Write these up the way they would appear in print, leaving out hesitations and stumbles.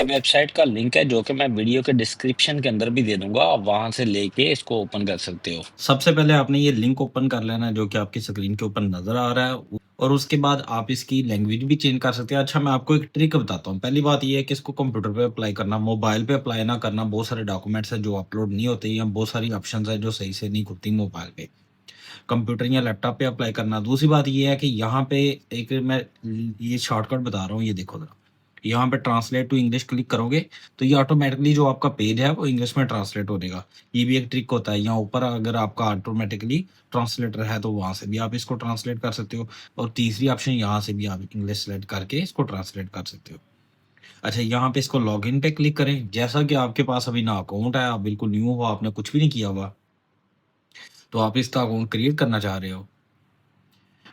ये वेबसाइट का लिंक है जो कि मैं वीडियो के डिस्क्रिप्शन के अंदर भी दे दूँगा, आप वहाँ से लेके इसको ओपन कर सकते हो। सबसे पहले आपने ये लिंक ओपन कर लेना है जो कि आपकी स्क्रीन के ऊपर नज़र आ रहा है और उसके बाद आप इसकी लैंग्वेज भी चेंज कर सकते हैं। अच्छा, मैं आपको एक ट्रिक बताता हूँ। पहली बात ये है कि इसको कंप्यूटर पे अप्लाई करना, मोबाइल पे अप्लाई ना करना, बहुत सारे डॉक्यूमेंट्स हैं जो अपलोड नहीं होते या बहुत सारी ऑप्शंस हैं जो सही से नहीं खुलती मोबाइल पे। कंप्यूटर या लैपटॉप पे अप्लाई करना। दूसरी बात ये है कि यहाँ पे एक मैं ये शॉर्टकट बता रहा हूँ, ये देखो ज़रा। यहाँ पे ट्रांसलेट टू इंग्लिश क्लिक करोगे, तो ये ऑटोमैटिकली जो आपका पेज है वो इंग्लिश में ट्रांसलेट हो जाएगा। ये भी एक ट्रिक होता है, यहाँ ऊपर अगर आपका ऑटोमैटिकली ट्रांसलेटर है तो वहाँ से भी आप इसको ट्रांसलेट कर सकते हो और तीसरी ऑप्शन यहाँ से भी आप इंग्लिश सेलेक्ट करके इसको ट्रांसलेट कर सकते हो। अच्छा, यहाँ पे इसको लॉगिन पे क्लिक करें। जैसा कि आपके पास अभी ना अकाउंट है, आप बिल्कुल न्यू हो, आपने कुछ भी नहीं किया हुआ, तो आप इसका अकाउंट क्रिएट करना चाह रहे हो।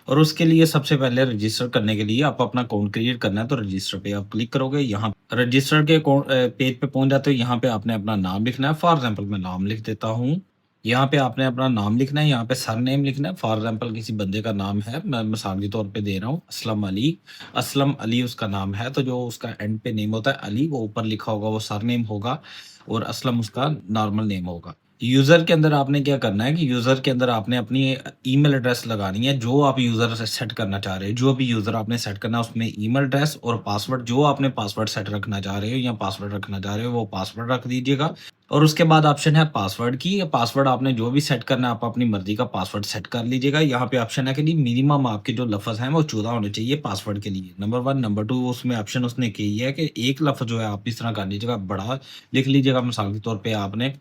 और उसके लिए सबसे पहले रजिस्टर करने के लिए आप अपना अकाउंट क्रिएट करना है, तो रजिस्टर पे आप क्लिक करोगे। यहाँ रजिस्टर के पेज पे पहुंच जाते हो। यहाँ पे आपने अपना नाम लिखना है। फॉर एग्जांपल मैं नाम लिख देता हूँ। यहाँ पे आपने अपना नाम लिखना है, यहाँ पे सरनेम लिखना है। फॉर एग्जांपल किसी बंदे का नाम है, मैं मिसाल के तौर पे दे रहा हूँ असलम अली। असलम अली उसका नाम है, तो जो उसका एंड पे नेम होता है अली, वो ऊपर लिखा होगा वो सरनेम होगा और असलम उसका नॉर्मल नेम होगा। यूज़र के अंदर आपने क्या करना है कि यूज़र के अंदर आपने अपनी ईमेल एड्रेस लगानी है, जो आप यूज़र से सेट करना चाह रहे हो। जो भी यूज़र आपने सेट करना है, उसमें ईमेल एड्रेस और पासवर्ड, जो आपने पासवर्ड सेट रखना चाह रहे हो या पासवर्ड रखना चाह रहे हो, वो पासवर्ड रख दीजिएगा। और उसके बाद ऑप्शन है पासवर्ड की। पासवर्ड आपने जो भी सेट करना है, आप अपनी मर्ज़ी का पासवर्ड सेट कर लीजिएगा। यहाँ पे ऑप्शन है कि नहीं, मिनिमम आपके जो लफ़्ज़ हैं, वो 14 होने चाहिए पासवर्ड के लिए, नंबर 1। नंबर 2, उसमें ऑप्शन उसने की है कि एक लफ़्ज़ जो है आप इस तरह कर लीजिएगा, बड़ा लिख लीजिएगा। मिसाल के तौर पे आपने,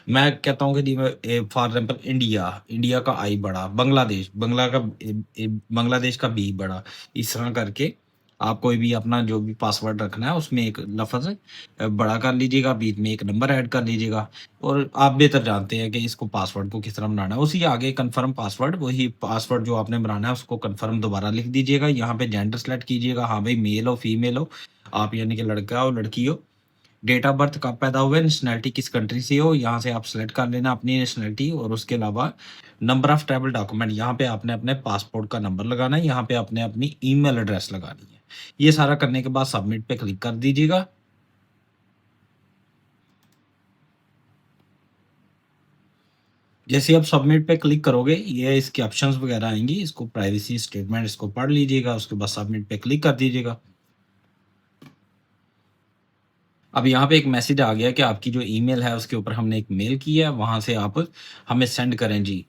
मैं कहता हूँ कि जी, फॉर एग्जांपल इंडिया, इंडिया का आई बड़ा, बांग्लादेश, बांग्लादेश का बी बड़ा, इस तरह करके आप कोई भी अपना जो भी पासवर्ड रखना है उसमें एक लफ्ज़ बड़ा कर लीजिएगा, बीच में एक नंबर ऐड कर लीजिएगा और आप बेहतर जानते हैं कि इसको पासवर्ड को किस तरह बनाना है। उसी आगे कन्फर्म पासवर्ड, वही पासवर्ड जो आपने बनाना है उसको कन्फर्म दोबारा लिख दीजिएगा। यहाँ पे जेंडर सेलेक्ट कीजिएगा, हाँ भाई मेल हो फीमेल हो, आप यानी कि लड़का हो लड़की हो। डेट ऑफ बर्थ कब पैदा हुए, नेशनैलिटी किस कंट्री से हो, यहाँ से आप सेलेक्ट कर लेना अपनी नेशनैलिटी। और उसके अलावा नंबर ऑफ ट्रैवल डॉक्यूमेंट, यहाँ पे आपने अपने पासपोर्ट का नंबर लगाना है, यहाँ पे आपने अपनी ईमेल एड्रेस लगानी है। ये सारा करने के बाद सबमिट पे क्लिक कर दीजिएगा। जैसे ही आप सबमिट पे क्लिक करोगे, ये इसके ऑप्शंस वगैरह आएंगी, इसको प्राइवेसी स्टेटमेंट इसको पढ़ लीजिएगा, उसके बाद सबमिट पे क्लिक कर दीजिएगा। अब यहाँ पे एक मैसेज आ गया कि आपकी जो ईमेल है उसके ऊपर हमने एक मेल की है, वहां से आप हमें सेंड करें जी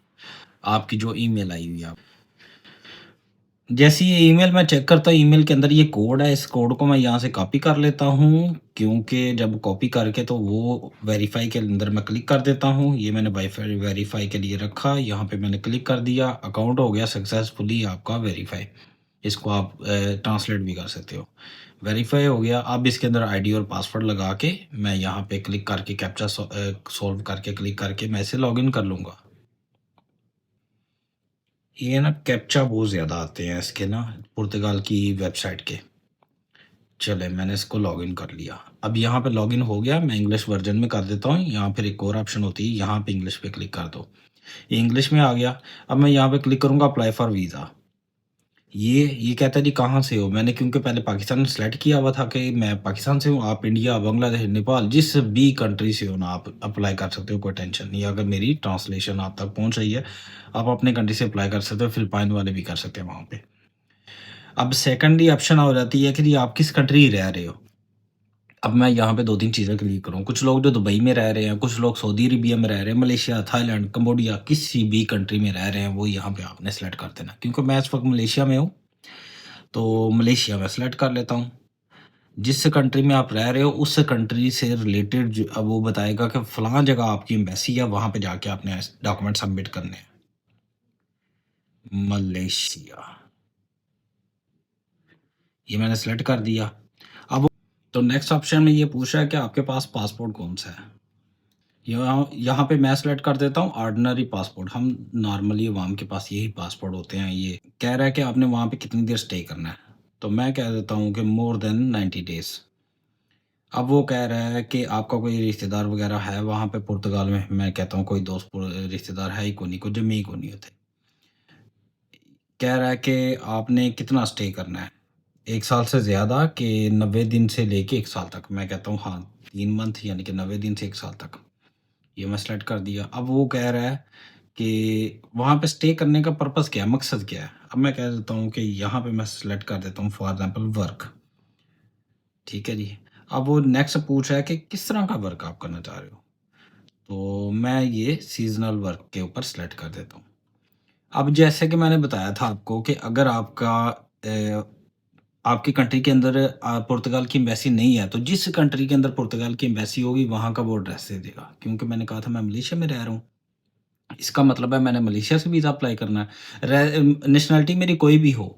आपकी जो ईमेल आई हुई है। जैसे ये ईमेल मैं चेक करता हूँ, ईमेल के अंदर ये कोड है, इस कोड को मैं यहाँ से कॉपी कर लेता हूँ, क्योंकि जब कॉपी करके तो वो वेरीफाई के अंदर मैं क्लिक कर देता हूँ। ये मैंने वाईफाई वेरीफाई के लिए रखा, यहाँ पे मैंने क्लिक कर दिया, अकाउंट हो गया सक्सेसफुली आपका वेरीफाई। इसको आप ट्रांसलेट भी कर सकते हो। वेरीफाई हो गया। अब इसके अंदर आईडी और पासवर्ड लगा के मैं यहाँ पे क्लिक करके कैप्चा सॉल्व करके क्लिक करके मैं इसे लॉगिन कर लूँगा। ये ना कैप्चा बहुत ज़्यादा आते हैं इसके ना, पुर्तगाल की वेबसाइट के। चले, मैंने इसको लॉगिन कर लिया। अब यहाँ पे लॉगिन हो गया, मैं इंग्लिश वर्जन में कर देता हूँ। यहाँ फिर एक और ऑप्शन होती है, यहाँ पे इंग्लिश पे क्लिक कर दो। ये इंग्लिश में आ गया। अब मैं यहाँ पे क्लिक करूँगा अप्लाई फॉर वीज़ा। ये कहता है जी कहाँ से हो? मैंने क्योंकि पहले पाकिस्तान सेलेक्ट किया हुआ था कि मैं पाकिस्तान से हूँ, आप इंडिया, बांग्लादेश, नेपाल, जिस भी कंट्री से हो ना आप अप्लाई कर सकते हो, कोई टेंशन नहीं है। अगर मेरी ट्रांसलेशन आप तक पहुँच रही है, आप अपने कंट्री से अप्लाई कर सकते हो, फिलिपाइन वाले भी कर सकते हैं वहाँ पे। अब सेकंडली ऑप्शन हो जाती है कि जी आप किस कंट्री रह रहे हो। अब मैं यहाँ पे 2-3 चीज़ें क्लिक करूँ। कुछ लोग जो दुबई में रह रहे हैं, कुछ लोग सऊदी अरेबिया में रह रहे हैं, मलेशिया, थाईलैंड, कंबोडिया, किसी भी कंट्री में रह रहे हैं, वो यहाँ पे आपने सेलेक्ट कर देना। क्योंकि मैं इस वक़्त मलेशिया में हूँ, तो मलेशिया में सेलेक्ट कर लेता हूँ। जिस कंट्री में आप रह रहे हो, उस कंट्री से रिलेटेड अब वो बताएगा कि फलाँ जगह आपकी एम्बेसी है, वहाँ पे जाके आपने डॉक्यूमेंट सबमिट करने हैं। मलेशिया, ये मैंने सेलेक्ट कर दिया। अब तो नेक्स्ट ऑप्शन में ये पूछ रहा है कि आपके पास पासपोर्ट कौन-सा है? यहाँ यहाँ पे मैं सेलेक्ट कर देता हूँ ऑर्डिनरी पासपोर्ट। हम नॉर्मली अवाम के पास यही पासपोर्ट होते हैं। ये कह रहा है कि आपने वहाँ पे कितनी देर स्टे करना है, तो मैं कह देता हूँ कि मोर देन 90 डेज़। अब वो कह रहा है कि आपका कोई रिश्तेदार वगैरह है वहाँ पे पुर्तगाल में? मैं कहता हूँ कोई दोस्त रिश्तेदार है ही को नहीं, कोई जमी ही को नहीं होते। कह रहा है कि आपने कितना स्टे करना है? 1 साल से ज़्यादा कि 90 दिन से लेके 1 साल तक। मैं कहता हूँ हाँ, 3 मंथ यानी कि 90 दिन से 1 साल तक। ये मैं सेलेक्ट कर दिया। अब वो कह रहा है कि वहाँ पे स्टे करने का पर्पज़ क्या है, मकसद क्या है? अब मैं कह देता हूँ कि यहाँ पे मैं सेलेक्ट कर देता हूँ फॉर एग्ज़ाम्पल वर्क, ठीक है जी। अब वो नेक्स्ट पूछ रहा है कि किस तरह का वर्क आप करना चाह रहे हो? तो मैं ये सीज़नल वर्क के ऊपर सेलेक्ट कर देता हूँ। अब जैसे कि मैंने बताया था आपको कि अगर आपकी कंट्री के अंदर पुर्तगाल की एम्बेसी नहीं है, तो जिस कंट्री के अंदर पुर्तगाल की एम्बेसी होगी, वहाँ का वो एड्रेस दे देगा। क्योंकि मैंने कहा था मैं मलेशिया में रह रहा हूँ। इसका मतलब है मैंने मलेशिया से वीज़ा अप्लाई करना है। नेशनैलिटी मेरी कोई भी हो,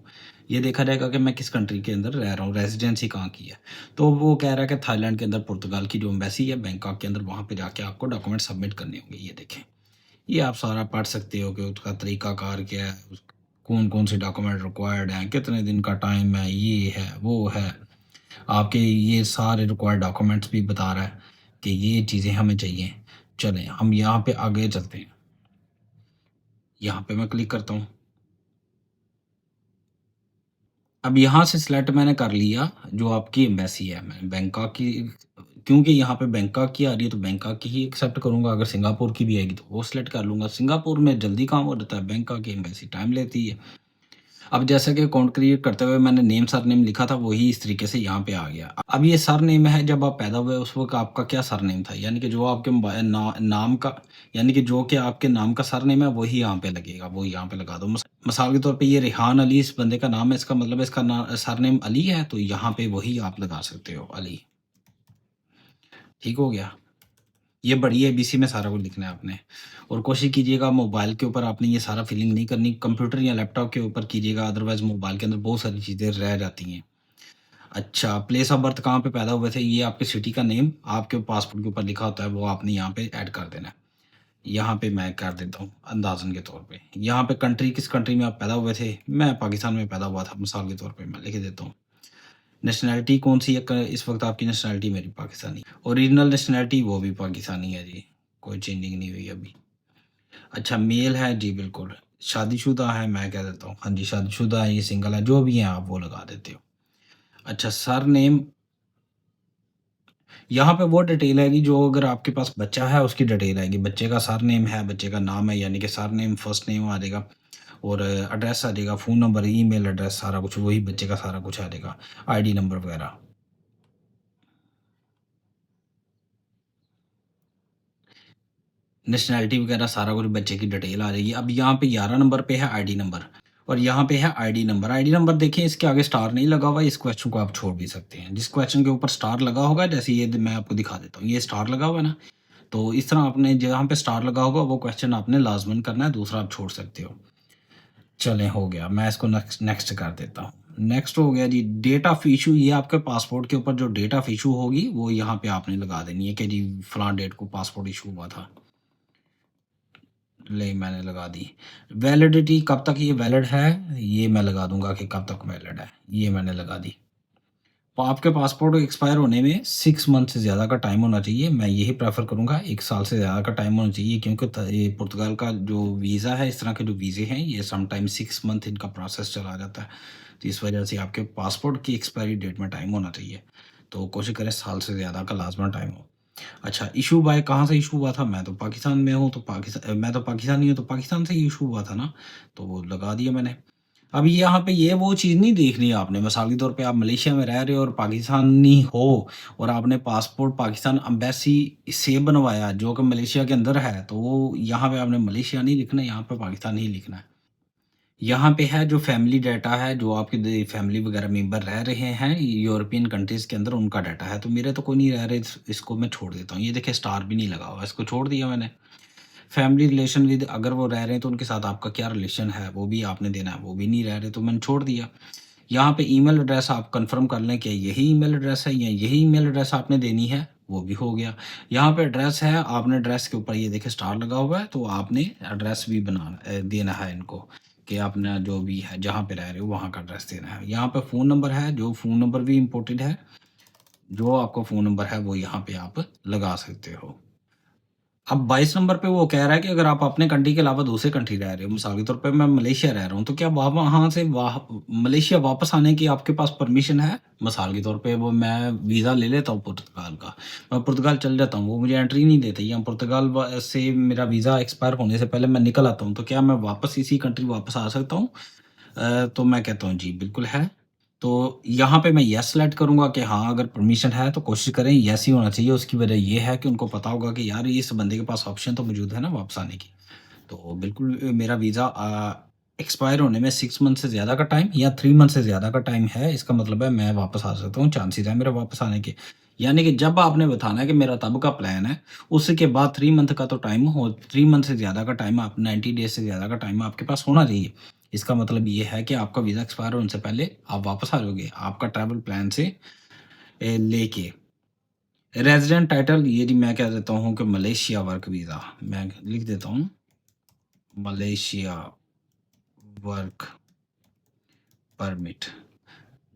ये देखा जाएगा कि मैं किस कंट्री के अंदर रह रहा हूँ, रेज़िडेंसी कहाँ की है। तो वो कह रहा है कि थाईलैंड के अंदर पुर्तगाल की जो एम्बेसी है, बैंकॉक के अंदर, वहाँ पे जाके आपको डॉक्यूमेंट सबमिट करने होंगे, ये देखें। ये आप सारा पढ़ सकते हो कि उसका तरीक़ाकार क्या है, कौन-कौन से डॉक्यूमेंट रिक्वायर्ड हैं, कितने दिन का टाइम है, ये है, वो है। आपके ये सारे रिक्वायर्ड डॉक्यूमेंट्स भी बता रहा है कि ये चीज़ें हमें चाहिए। चलें, हम यहाँ पे आगे चलते हैं। यहाँ पे मैं क्लिक करता हूँ। अब यहाँ से सिलेक्ट मैंने कर लिया जो आपकी एम्बेसी है, मैं बैंकॉक की, क्योंकि यहाँ पे बैंकॉक की आ रही है तो बैंकॉक की ही एक्सेप्ट करूँगा, अगर सिंगापुर की भी आएगी तो वो सिलेक्ट कर लूँगा। सिंगापुर में जल्दी काम हो जाता है, बैंकॉक की एम्बेसी टाइम लेती है। अब जैसा कि अकाउंट क्रिएट करते हुए मैंने नेम सरनेम लिखा था, वही इस तरीके से यहाँ पे आ गया। अब ये सरनेम है, जब आप पैदा हुए उस वक़्त आपका क्या सरनेम था? यानी कि जो आपके नाम का, यानी कि जो कि आपके नाम का सरनेम है वही यहाँ पे लगेगा, वो यहाँ पे लगा दो। मिसाल के तौर पे ये रेहान अली इस बंदे का नाम है, इसका मतलब इसका सरनेम अली है, तो यहाँ पे वही आप लगा सकते हो, अली। ठीक हो गया? ये बड़ी एबीसी में सारा कुछ लिखना है आपने, और कोशिश कीजिएगा मोबाइल के ऊपर आपने ये सारा फिलिंग नहीं करनी, कंप्यूटर या लैपटॉप के ऊपर कीजिएगा, अदरवाइज़ मोबाइल के अंदर बहुत सारी चीज़ें रह जाती हैं। अच्छा, प्लेस ऑफ बर्थ कहाँ पे पैदा हुए थे, ये आपके सिटी का नेम आपके पासपोर्ट के ऊपर लिखा होता है, वो आपने यहाँ पे ऐड कर देना है। यहाँ पे मैं कर देता हूँ अंदाज़न के तौर पे। यहाँ पे कंट्री, किस कंट्री में आप पैदा हुए थे, मैं पाकिस्तान में पैदा हुआ था, मिसाल के तौर पे मैं लिख देता हूँ। नेशनैलिटी कौन-सी है, क इस वक़्त आपकी नेशनैलिटी मेरी पाकिस्तानी। ओरिजिनल नेशनैलिटी वो भी पाकिस्तानी है जी, कोई चेंजिंग नहीं हुई अभी। अच्छा, मेल है जी बिल्कुल, शादीशुदा है, मैं कह देता हूँ हाँ जी, शादीशुदा है, ये सिंगल है, जो भी हैं आप वो लगा देते हो। अच्छा, सरनेम, यहाँ पे वो डिटेल आएगी जो अगर आपके पास बच्चा है उसकी डिटेल आएगी। बच्चे का सरनेम है, बच्चे का नाम है, यानी कि सरनेम, फर्स्ट नेम आ जाएगा, और एड्रेस आ जाएगा, फ़ोन नंबर, ईमेल एड्रेस, सारा कुछ वही बच्चे का सारा कुछ आ जाएगा, आईडी नंबर वगैरह। नेशनैलिटी वगैरह सारा कुछ बच्चे की डिटेल आ जाएगी। अब यहाँ पे 11 नंबर पे है आईडी नंबर, और यहाँ पे है आईडी नंबर। आईडी नंबर देखें, इसके आगे स्टार नहीं लगा हुआ, इस क्वेश्चन को आप छोड़ भी सकते हैं। जिस क्वेश्चन के ऊपर स्टार लगा होगा, जैसे ये मैं आपको दिखा देता हूँ, ये स्टार लगा हुआ है ना, तो इस तरह आपने जहाँ पे स्टार लगा होगा वो क्वेश्चन आपने लाज़िमन करना है, दूसरा आप छोड़ सकते हो। चलें, हो गया, मैं इसको नेक्स्ट नेक्स्ट कर देता हूँ। नेक्स्ट हो गया जी, डेट ऑफ इश्यू, ये आपके पासपोर्ट के ऊपर जो डेट ऑफ इश्यू होगी वो यहाँ पे आपने लगा देनी है कि जी फलां डेट को पासपोर्ट इश्यू हुआ था। ले मैंने लगा दी। वैलिडिटी कब तक ये वैलिड है, ये मैं लगा दूँगा कि कब तक वैलिड है, ये मैंने लगा दी। तो आपके पासपोर्ट एक्सपायर होने में 6 मंथ से ज़्यादा का टाइम होना चाहिए। मैं यही प्रेफ़र करूँगा, 1 साल से ज़्यादा का टाइम होना चाहिए, क्योंकि ये पुर्तगाल का जो वीज़ा है, इस तरह के जो वीज़े हैं, ये समटाइम 6 मंथ इनका प्रोसेस चला जाता है। तो इस वजह से आपके पासपोर्ट की एक्सपायरी डेट में टाइम होना चाहिए। तो कोशिश करें साल से ज़्यादा का लाज़िमन टाइम हो। अच्छा, इश्यू बाय कहाँ से इश्यू हुआ था? मैं तो पाकिस्तान में हूँ, तो मैं तो पाकिस्तानी हूँ, तो पाकिस्तान से ही इश्यू हुआ था ना, तो वो लगा दिया मैंने। अब यहाँ पे ये वो चीज़ नहीं देखनी है आपने, मिसाल के तौर पे आप मलेशिया में रह रहे हो और पाकिस्तानी हो, और आपने पासपोर्ट पाकिस्तान एम्बेसी से बनवाया जो कि मलेशिया के अंदर है, तो वो यहाँ पे आपने मलेशिया नहीं लिखना है, यहाँ पे पाकिस्तान ही लिखना है। यहाँ पे है जो फैमिली डाटा है, जो आपके फैमिली वगैरह मेंबर रह रहे हैं यूरोपियन कंट्रीज़ के अंदर, उनका डाटा है, तो मेरे तो कोई नहीं रह रहे, इसको मैं छोड़ देता हूँ। ये देखिए स्टार भी नहीं लगा हुआ, इसको छोड़ दिया मैंने। फैमिली रिलेशन विद, अगर वो रह रहे हैं तो उनके साथ आपका क्या रिलेशन है वो भी आपने देना है, वो भी नहीं रह रहे तो मैंने छोड़ दिया। यहाँ पे ईमेल एड्रेस आप कंफर्म कर लें कि यही ईमेल एड्रेस है या यही ईमेल एड्रेस आपने देनी है, वो भी हो गया। यहाँ पे एड्रेस है, आपने एड्रेस के ऊपर ये देखिए स्टार लगा हुआ है, तो आपने एड्रेस भी देना है इनको, कि अपना जो भी है जहाँ पे रह रहे हो वहाँ का एड्रेस देना है। यहाँ पे फ़ोन नंबर है, जो फ़ोन नंबर भी इम्पोर्टेंट है, जो आपका फ़ोन नंबर है वो यहाँ पे आप लगा सकते हो। अब 22 नंबर पे वो कह रहा है कि अगर आप अपने कंट्री के अलावा दूसरे कंट्री रह रहे हो, मिसाल के तौर पे मैं मलेशिया रह रहा हूँ, तो क्या वहाँ से मलेशिया वापस आने की आपके पास परमिशन है? मिसाल के तौर पे वो मैं वीज़ा ले लेता हूँ पुर्तगाल का, मैं पुर्तगाल चल जाता हूँ, वो मुझे एंट्री नहीं देते या पुर्तगाल से मेरा वीज़ा एक्सपायर होने से पहले मैं निकल आता हूँ, तो क्या मैं वापस इसी कंट्री वापस आ सकता हूँ? तो मैं कहता हूँ जी, बिल्कुल है। तो यहाँ पे मैं येस सेलेक्ट करूँगा कि हाँ, अगर परमिशन है तो कोशिश करें येस ही होना चाहिए। उसकी वजह ये है कि उनको पता होगा कि यार इस बंदे के पास ऑप्शन तो मौजूद है ना वापस आने की। तो बिल्कुल मेरा वीज़ा एक्सपायर होने में 6 मंथ से ज़्यादा का टाइम या 3 मंथ से ज़्यादा का टाइम है, इसका मतलब है मैं वापस आ सकता हूँ, चांसेस है मेरे वापस आने के। यानी कि जब आपने बताना है कि मेरा तब का प्लान है, उसके बाद 3 मंथ का तो टाइम हो 3 मंथ से ज़्यादा का टाइम आप 90 डेज़ से ज़्यादा का टाइम आपके पास होना चाहिए। इसका मतलब ये है कि आपका वीज़ा एक्सपायर होने से पहले आप वापस आ जाओगे, आपका ट्रैवल प्लान से लेके। रेज़िडेंट टाइटल ये जी मैं कह देता हूँ कि मलेशिया वर्क वीज़ा, मैं लिख देता हूँ, मलेशिया वर्क परमिट।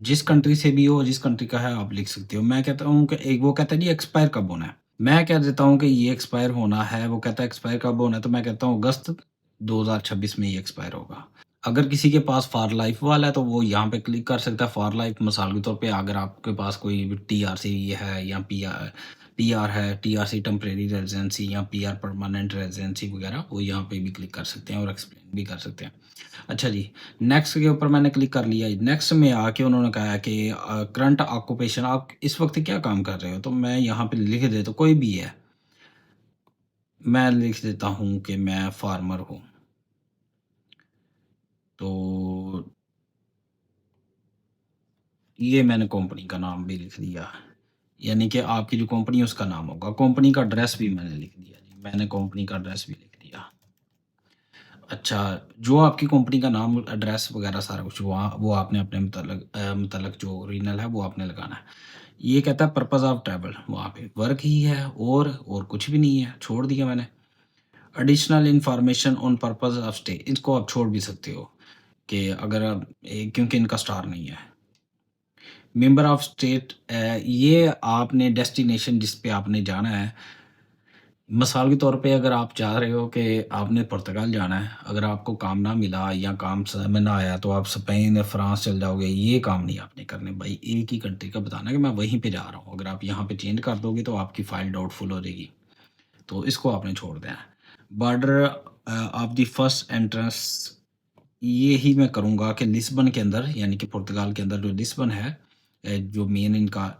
जिस कंट्री से भी हो, जिस कंट्री का है आप लिख सकते हो। मैं कहता हूँ कि एक वो कहता है जी एक्सपायर कब होना है? मैं कह देता हूँ कि ये एक्सपायर होना है, वो कहता है एक्सपायर कब होना है, तो मैं कहता हूँ अगस्त 2026 में ये एक्सपायर होगा। अगर किसी के पास फॉर लाइफ वाला है तो वो यहाँ पे क्लिक कर सकता है फॉर लाइफ, मिसाल के तौर पे अगर आपके पास कोई टीआरसी है या पीआर है, टीआरसी टेम्परेरी रेजिडेंसी या पीआर परमानेंट रेजिडेंसी वगैरह, वो यहाँ पे भी क्लिक कर सकते हैं और एक्सप्लेन भी कर सकते हैं। अच्छा जी, नेक्स्ट के ऊपर मैंने क्लिक कर लिया। नेक्स्ट में आके उन्होंने कहा कि करंट ऑक्यूपेशन, आप इस वक़्त क्या काम कर रहे हो? तो मैं यहाँ पे लिख देता हूँ कोई भी है। मैं लिख देता हूँ कि मैं फार्मर हूँ। तो ये मैंने कंपनी का नाम भी लिख दिया। यानी कि आपकी जो कंपनी है उसका नाम होगा। कंपनी का एड्रेस भी मैंने लिख दिया जी, मैंने कंपनी का एड्रेस भी लिख दिया। अच्छा, जो आपकी कंपनी का नाम, एड्रेस वगैरह सारा कुछ वहाँ वो आपने अपने मुतल्लक जो ओरिजिनल है वो आपने लगाना है। ये कहता है पर्पज़ ऑफ ट्रैवल, वहाँ पे वर्क ही है और कुछ भी नहीं है, छोड़ दिया मैंने। Additional information on purpose of stay, इसको आप छोड़ भी सकते हो कि अगर आप क्योंकि इनका स्टार नहीं है। मेंबर ऑफ स्टेट, ये आपने डेस्टिनेशन जिस पे आपने जाना है, मिसाल के तौर पे अगर आप चाह रहे हो कि आपने पुर्तगाल जाना है, अगर आपको काम ना मिला या काम समझ में ना आया तो आप स्पेन या फ्रांस चल जाओगे, ये काम नहीं आपने करने भाई, एक ही कंट्री का बताना है कि मैं वहीं पे जा रहा हूँ। अगर आप यहाँ पे चेंज कर दोगे तो आपकी फ़ाइल डाउटफुल हो जाएगी, तो इसको आपने छोड़ देना है। Border of the first entrance, ये ही मैं करूँगा कि लिस्बन के अंदर, यानी कि पुर्तगाल के अंदर जो लिस्बन है, जो मेन इनका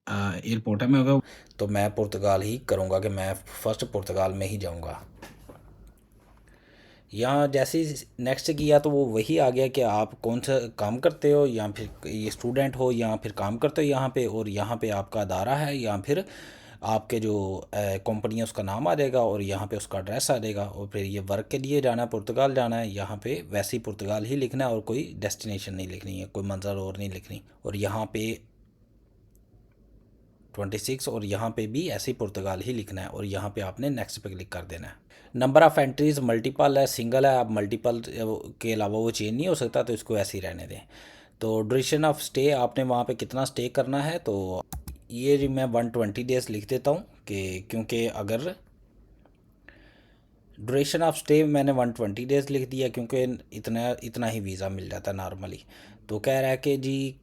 एयरपोर्ट है, मैं वो तो मैं पुर्तगाल ही करूँगा कि मैं फर्स्ट पुर्तगाल में ही जाऊँगा। यहाँ जैसे ही नेक्स्ट किया तो वो वही आ गया कि आप कौन सा काम करते हो, या फिर ये स्टूडेंट हो या फिर काम करते हो यहाँ पे, और यहाँ पे आपका अदारा है या फिर आपके जो कंपनी है उसका नाम आ जाएगा और यहाँ पे उसका एड्रेस आ जाएगा। और फिर ये वर्क के लिए जाना है, पुर्तगाल जाना है, यहाँ पे वैसे ही पुर्तगाल ही लिखना है और कोई डेस्टिनेशन नहीं लिखनी है, कोई मंज़र और नहीं लिखनी। और यहाँ पे 26 और यहाँ पे भी ऐसे ही पुर्तगाल ही लिखना है और यहाँ पे आपने नेक्स्ट पे क्लिक कर देना है। नंबर ऑफ़ एंट्रीज़ मल्टीपल है, सिंगल है, आप मल्टीपल के अलावा वो चेंज नहीं हो सकता, तो इसको ऐसे ही रहने दें। तो ड्यूरेशन ऑफ स्टे, आपने वहाँ पे कितना स्टे करना है, तो ये जी मैं 120 डेज़ लिख देता हूँ कि क्योंकि अगर ड्यूरेशन ऑफ स्टे मैंने 120 डेज़ लिख दिया क्योंकि इतना इतना ही वीज़ा मिल जाता है नॉर्मली। तो कह रहा है कि जी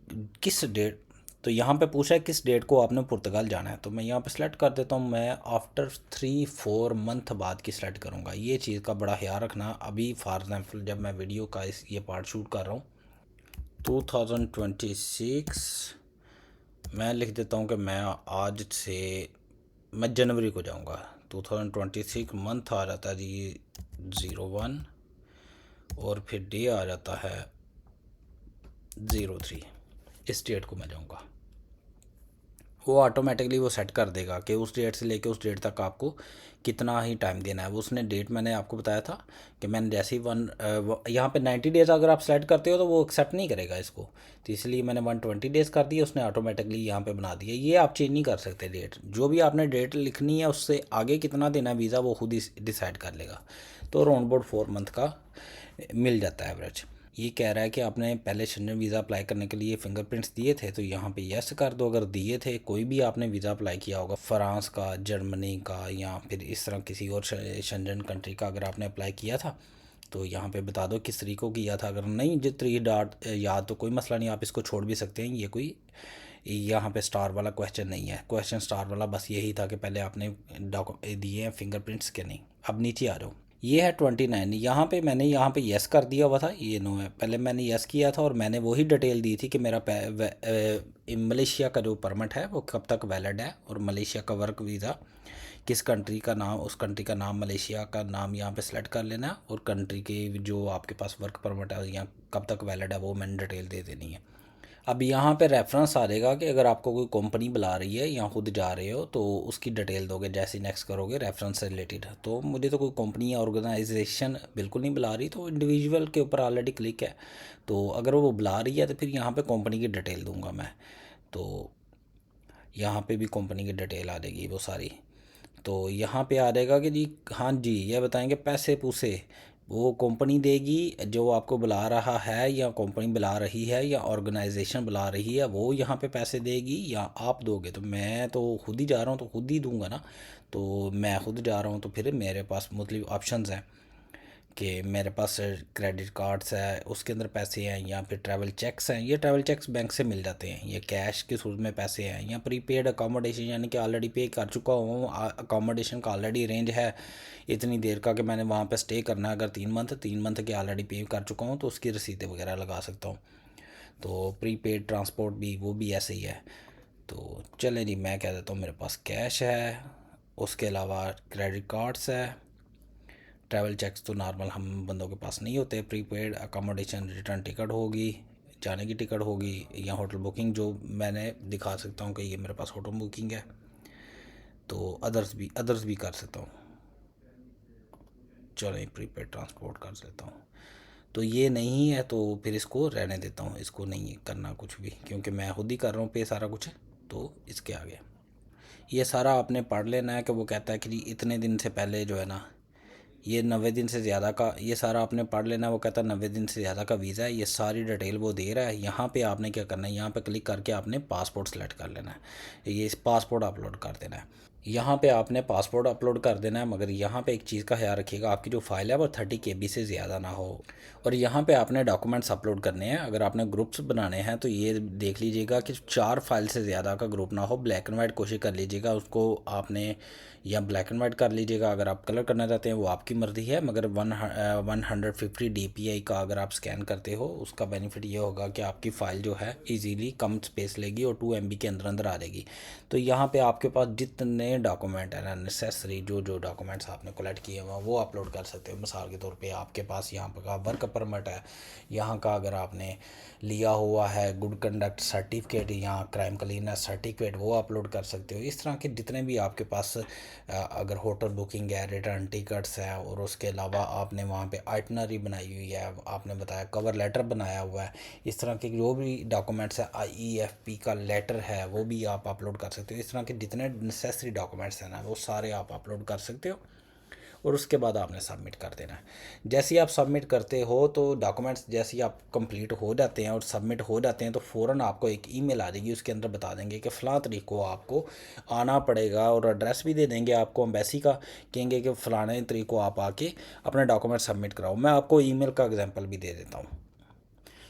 किस डेट, तो यहाँ पे पूछा है किस डेट को आपने पुर्तगाल जाना है, तो मैं यहाँ पे सेलेक्ट कर देता हूँ, मैं आफ्टर 3-4 मंथ बाद की सेलेक्ट करूँगा। ये चीज़ का बड़ा ख्याल रखना। अभी फॉर एग्ज़ाम्पल जब मैं वीडियो का ये पार्ट शूट कर रहा हूँ 2026, मैं लिख देता हूँ कि मैं आज से मैं जनवरी को जाऊँगा। 2026 मंथ आ जाता है जी 01 और फिर डे आ जाता है 03, इस डेट को मैं जाऊँगा। वो ऑटोमेटिकली वो सेट कर देगा कि उस डेट से लेके उस डेट तक आपको कितना ही टाइम देना है। वो उसने डेट मैंने आपको बताया था कि मैंने जैसे ही यहाँ पे 90 डेज़ अगर आप सेलेक्ट करते हो तो वो एक्सेप्ट नहीं करेगा इसको, तो इसलिए मैंने 120 डेज़ कर दिया, उसने ऑटोमेटिकली यहाँ पे बना दिया। ये आप चेंज नहीं कर सकते डेट, जो भी आपने डेट लिखनी है उससे आगे कितना देना है वीज़ा वो खुद ही डिसाइड कर लेगा। तो अराउंड अबाउट 4 मंथ का मिल जाता है एवरेज। ये कह रहा है कि आपने पहले शेंजन वीज़ा अप्लाई करने के लिए फिंगरप्रिंट्स दिए थे, तो यहाँ पे यस कर दो। अगर दिए थे, कोई भी आपने वीज़ा अप्लाई किया होगा फ्रांस का, जर्मनी का, या फिर इस तरह किसी और शेंजन कंट्री का अगर आपने अप्लाई किया था, तो यहाँ पे बता दो किस तरीक़ों किया था। अगर नहीं जो 3 डॉट याद, तो कोई मसला नहीं, आप इसको छोड़ भी सकते हैं। ये कोई यहाँ पे स्टार वाला क्वेश्चन नहीं है। क्वेश्चन स्टार वाला बस यही था कि पहले आपने दिए हैं फिंगरप्रिंट्स के नहीं। अब नीचे आ जाओ, ये है 29। यहाँ पे मैंने यहाँ पे यस कर दिया हुआ था, ये नो है। पहले मैंने यस किया था और मैंने वही डिटेल दी थी कि मेरा मलेशिया का जो परमिट है वो कब तक वैलिड है, और मलेशिया का वर्क वीज़ा किस कंट्री का नाम, उस कंट्री का नाम, मलेशिया का नाम यहाँ पे सेलेक्ट कर लेना है, और कंट्री के जो आपके पास वर्क परमिट है यहाँ कब तक वैलिड है वो मैंने डिटेल दे देनी है। अब यहाँ पे रेफरेंस आ जाएगा कि अगर आपको कोई कंपनी बुला रही है या खुद जा रहे हो तो उसकी डिटेल दोगे। जैसे नेक्स्ट करोगे रेफरेंस से रिलेटेड, तो मुझे तो कोई कंपनी या ऑर्गेनाइजेशन बिल्कुल नहीं बुला रही, तो इंडिविजुअल के ऊपर ऑलरेडी क्लिक है। तो अगर वो बुला रही है तो फिर यहाँ पे कंपनी की डिटेल दूंगा मैं, तो यहाँ पे भी कंपनी की डिटेल आ जाएगी वो सारी। तो यहाँ पे आ जाएगा कि जी हाँ जी, ये बताएंगे पैसे पूसे वो कंपनी देगी जो आपको बुला रहा है, या कंपनी बुला रही है, या ऑर्गेनाइजेशन बुला रही है वो यहाँ पे पैसे देगी, या आप दोगे। तो मैं तो खुद ही जा रहा हूँ तो खुद ही दूंगा ना। तो मैं खुद जा रहा हूँ तो फिर मेरे पास मुख्तलिफ ऑप्शंस हैं कि मेरे पास क्रेडिट कार्ड्स है, उसके अंदर पैसे हैं, या फिर ट्रैवल चेक्स हैं। ये ट्रैवल चेक्स बैंक से मिल जाते हैं, ये कैश के सूरत में पैसे हैं, या प्रीपेड अकोमोडेशन, यानी कि ऑलरेडी पे कर चुका हूँ अकोमोडेशन का ऑलरेडी रेंज है इतनी देर का कि मैंने वहाँ पे स्टे करना है। अगर 3 मंथ के ऑलरेडी पे कर चुका हूँ तो उसकी रसीदें वगैरह लगा सकता हूँ। तो प्रीपेड ट्रांसपोर्ट भी वो भी ऐसे ही है। तो चलें जी, मैं कह देता हूँ मेरे पास कैश है, उसके अलावा क्रेडिट कार्ड्स है। ट्रैवल चेक्स तो नॉर्मल हम बंदों के पास नहीं होते। प्रीपेड अकोमोडेशन, रिटर्न टिकट होगी, जाने की टिकट होगी, या होटल बुकिंग जो मैंने दिखा सकता हूँ कि ये मेरे पास होटल बुकिंग है। तो अदर्स भी कर सकता हूँ। चलो प्रीपेड ट्रांसपोर्ट कर लेता हूँ। तो ये नहीं है तो फिर इसको रहने देता हूँ, इसको नहीं करना कुछ भी, क्योंकि मैं खुद ही कर रहा हूँ पे सारा कुछ। तो इसके आगे ये सारा आपने पढ़ लेना है कि वो कहता है कि जी इतने दिन से पहले जो है ना, ये 90 दिन से ज़्यादा का, ये सारा आपने पढ़ लेना है। वो कहता है 90 दिन से ज़्यादा का वीज़ा है, ये सारी डिटेल वो दे रहा है। यहाँ पे आपने क्या करना है, यहाँ पे क्लिक करके आपने पासपोर्ट सेलेक्ट कर लेना है, ये पासपोर्ट अपलोड कर देना है। यहाँ पे आपने पासपोर्ट अपलोड कर देना है, मगर यहाँ पे एक चीज़ का ख्याल रखिएगा, आपकी जो फाइल है वो 30 KB से ज़्यादा ना हो। और यहाँ पे आपने डॉक्यूमेंट्स अपलोड करने हैं। अगर आपने ग्रुप्स बनाने हैं तो ये देख लीजिएगा कि 4 फाइल से ज़्यादा का ग्रुप ना हो। ब्लैक एंड वाइट कोशिश कर लीजिएगा उसको आपने, या ब्लैक एंड वाइट कर लीजिएगा। अगर आप कलर करना चाहते हैं वो आपकी मर्ज़ी है, मगर 150 DPI का अगर आप स्कैन करते हो उसका बेनिफिट ये होगा कि आपकी फ़ाइल जो है इजीली कम स्पेस लेगी और 2 MB के अंदर अंदर आ जाएगी। तो यहाँ पे आपके पास जितने डॉक्यूमेंट है ना नेसेसरी, जो डॉक्यूमेंट्स आपने कलेक्ट किए हुए हैं वो अपलोड कर सकते हो। मिसाल के तौर पे आपके पास यहाँ पर का वर्क परमिट है, यहाँ का अगर आपने लिया हुआ है गुड कंडक्ट सर्टिफिकेट या क्राइम क्लीननेस सर्टिफिकेट, वो अपलोड कर सकते हो। इस तरह के जितने भी आपके पास अगर होटल बुकिंग है, रिटर्न टिकट्स है, और उसके अलावा आपने वहाँ पे आइटनरी बनाई हुई है, आपने बताया कवर लेटर बनाया हुआ है, इस तरह के जो भी डॉक्यूमेंट्स है, IEFP का लेटर है वो भी आप अपलोड कर सकते हो। इस तरह के जितने नेसेसरी डॉक्यूमेंट्स हैं ना वो सारे आप अपलोड कर सकते हो, और उसके बाद आपने सबमिट कर देना है। जैसे ही आप सबमिट करते हो तो डॉक्यूमेंट्स जैसे ही आप कंप्लीट हो जाते हैं और सबमिट हो जाते हैं तो फ़ौरन आपको एक ईमेल आ जाएगी, उसके अंदर बता देंगे कि फ़लाँ तारीख को आपको आना पड़ेगा, और एड्रेस भी दे देंगे आपको एम्बेसी का, कहेंगे कि फ़लाने तारीख को आप आके अपने डॉक्यूमेंट सबमिट कराओ। मैं आपको ईमेल का एग्जांपल भी दे देता हूँ।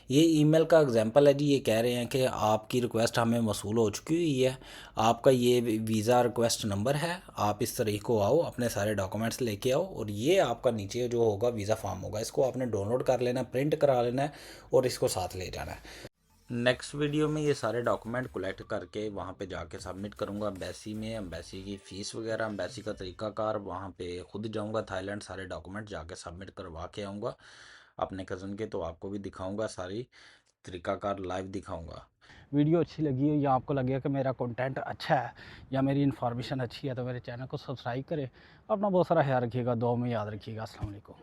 ये ईमेल का एग्जांपल है जी। ये कह रहे हैं कि आपकी रिक्वेस्ट हमें मौसूल हो चुकी हुई है, आपका ये वीज़ा रिक्वेस्ट नंबर है, आप इस तारीख को आओ, अपने सारे डॉक्यूमेंट्स लेके आओ, और ये आपका नीचे जो होगा वीज़ा फॉर्म होगा, इसको आपने डाउनलोड कर लेना है, प्रिंट करा लेना है, और इसको साथ ले जाना है। नेक्स्ट वीडियो में ये सारे डॉक्यूमेंट कलेक्ट करके वहाँ पे जाके सबमिट करूँगा एम्बेसी में। एम्बेसी की फ़ीस वगैरह, एम्बेसी का तरीक़ाकार, वहाँ पे खुद जाऊँगा थाईलैंड, सारे डॉक्यूमेंट जाके सबमिट करवा के आऊँगा अपने कज़न के। तो आपको भी दिखाऊँगा, सारी तरीक़ाकार लाइव दिखाऊँगा। वीडियो अच्छी लगी है या आपको लगे कि मेरा कंटेंट अच्छा है या मेरी इन्फॉर्मेशन अच्छी है तो मेरे चैनल को सब्सक्राइब करें। अपना बहुत सारा ख्याल रखिएगा, दुआ में याद रखिएगा। अस्सलाम वालेकुम।